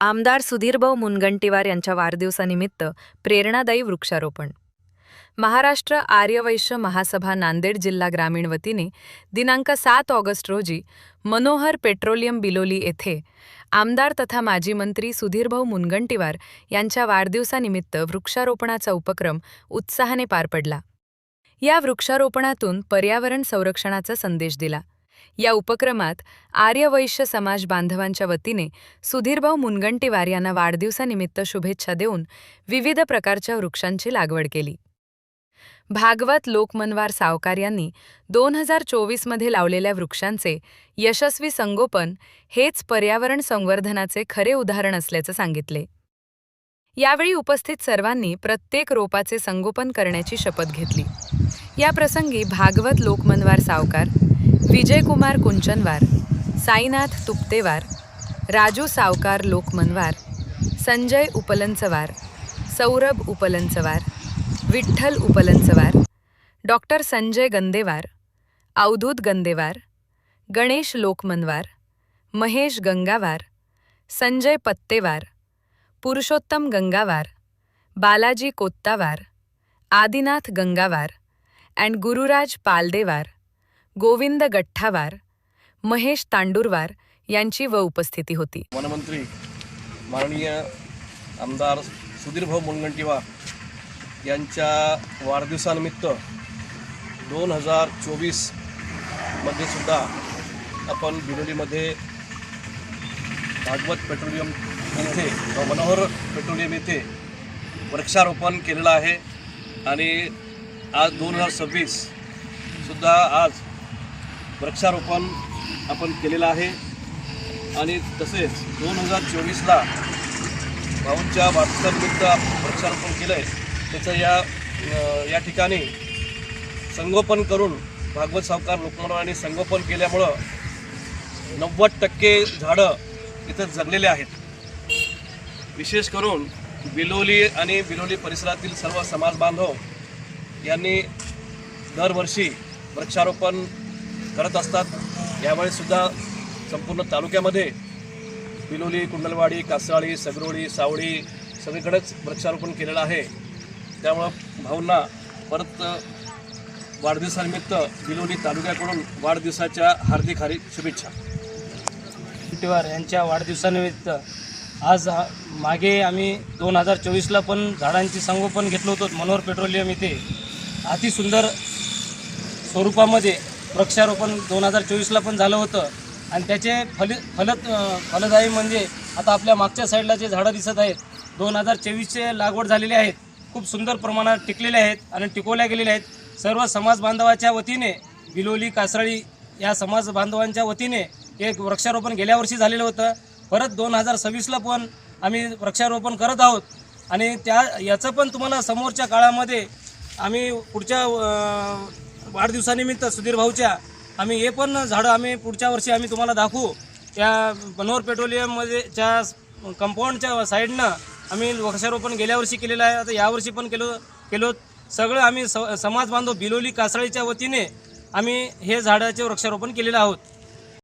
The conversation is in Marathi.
आमदार सुधीरभाऊ मुनगंटीवार यांच्या वाढदिवसानिमित्त प्रेरणादायी वृक्षारोपण. महाराष्ट्र आर्यवैश्य महासभा नांदेड जिल्हा ग्रामीण वतीने दिनांक 7 ऑगस्ट रोजी मनोहर पेट्रोलियम बिलोली येथे आमदार तथा माजी मंत्री सुधीरभाऊ मुनगंटीवार यांच्या वाढदिवसानिमित्त वृक्षारोपणाचा उपक्रम उत्साहाने पार पडला. या वृक्षारोपणातून पर्यावरण संरक्षणाचा संदेश दिला. या उपक्रमात आर्यवैश्य समाज बांधवांच्या वतीने सुधीरभाऊ मुनगंटीवार यांना वाढदिवसानिमित्त शुभेच्छा देऊन विविध प्रकारच्या वृक्षांची लागवड केली. भागवत लोकमनवार सावकार यांनी 2024 मध्ये लावलेल्या वृक्षांचे यशस्वी संगोपन हेच पर्यावरण संवर्धनाचे खरे उदाहरण असल्याचे सांगितले. यावेळी उपस्थित सर्वांनी प्रत्येक रोपाचे संगोपन करण्याची शपथ घेतली. या प्रसंगी भागवत लोकमनवार सावकार, विजयकुमार कुंचनवार, साईनाथ तुपतेवार, राजू सावकार लोकमनवार, संजय उपलंचवार, सौरभ उपलंचवार, विठ्ठल उपलंचवार, डॉक्टर संजय गंदेवार, अवधूत गंदेवार, गणेश लोकमनवार, महेश गंगावार, संजय पत्तेवार, पुरुषोत्तम गंगावार, बालाजी कोत्तावार, आदिनाथ गंगावार अँड गुरुराज पालदेवार, गोविंद गठ्ठावार, महेश तांडुरवार यांची उपस्थिती होती. वनमंत्री माननीय आमदार सुधीरभाऊ मुनगंटीवार यांच्या वाढदिवसानिमित्त 2024 मध्ये सुद्धा आपण बिलोलीमध्ये भागवत पेट्रोलियम येथे मनोहर पेट्रोलियम येथे वृक्षारोपण केलेलं आहे. आणि आज 2026 सुद्धा आज वृक्षारोपण आपण केलेलं आहे. आणि तसेच 2024ला भाऊंच्या वाढदिवसानिमित्त वृक्षारोपण केलं आहे. त्याचं या ठिकाणी संगोपन करून भागवत सावकार लोकमनवारांनी संगोपन केल्यामुळं 90% झाडं इथं जगलेले आहेत. विशेष करून बिलोली आणि बिलोली परिसरातील सर्व समाज बांधव यांनी दरवर्षी वृक्षारोपण करत असतात. यावेळीसुद्धा संपूर्ण तालुक्यामध्ये बिलोली, कुंडलवाडी, कासाळी, सगरोळी, सावळी सगळीकडेच वृक्षारोपण केलेलं आहे. त्यामुळं भाऊंना परत वाढदिवसानिमित्त बिलोली तालुक्याकडून वाढदिवसाच्या हार्दिक शुभेच्छा. मुनगंटीवार यांच्या वाढदिवसानिमित्त आज मागे आम्ही 2024ला पण झाडांची संगोपन घेतलं होतं. मनोहर पेट्रोलियम येथे अतिसुंदर स्वरूपामध्ये वृक्षारोपण 2024ला पण झालं होतं. आणि त्याचे फलदायी म्हणजे आता आपल्या मागच्या साईडला जे झाडं दिसत आहेत 2024चे लागवड झालेले आहेत. खूप सुंदर प्रमाणात टिकलेले आहेत आणि टिकवल्या गेलेले आहेत. सर्व समाज बांधवाच्या वतीने बिलोली, कासाळी या समाज बांधवांच्या वतीने एक वृक्षारोपण गेल्या वर्षी झालेलं होतं. परत 2026ला पण आम्ही वृक्षारोपण करत आहोत. आणि याचं पण तुम्हाला समोरच्या काळामध्ये आम्ही पुढच्या वाढदिवसानिमित्त सुधीर भाऊच्या आम्ही हे पण झाडं आम्ही पुढच्या वर्षी आम्ही तुम्हाला दाखवू. त्या मनोहर पेट्रोलियममध्ये च्या कंपाऊंडच्या साईडनं आम्ही वृक्षारोपण गेल्या वर्षी केलेलं आहे. आता यावर्षी पण केलो सगळं आम्ही समाज बांधव बिलोली, कासाळीच्या वतीने आम्ही हे झाडाचे वृक्षारोपण केलेलं आहोत.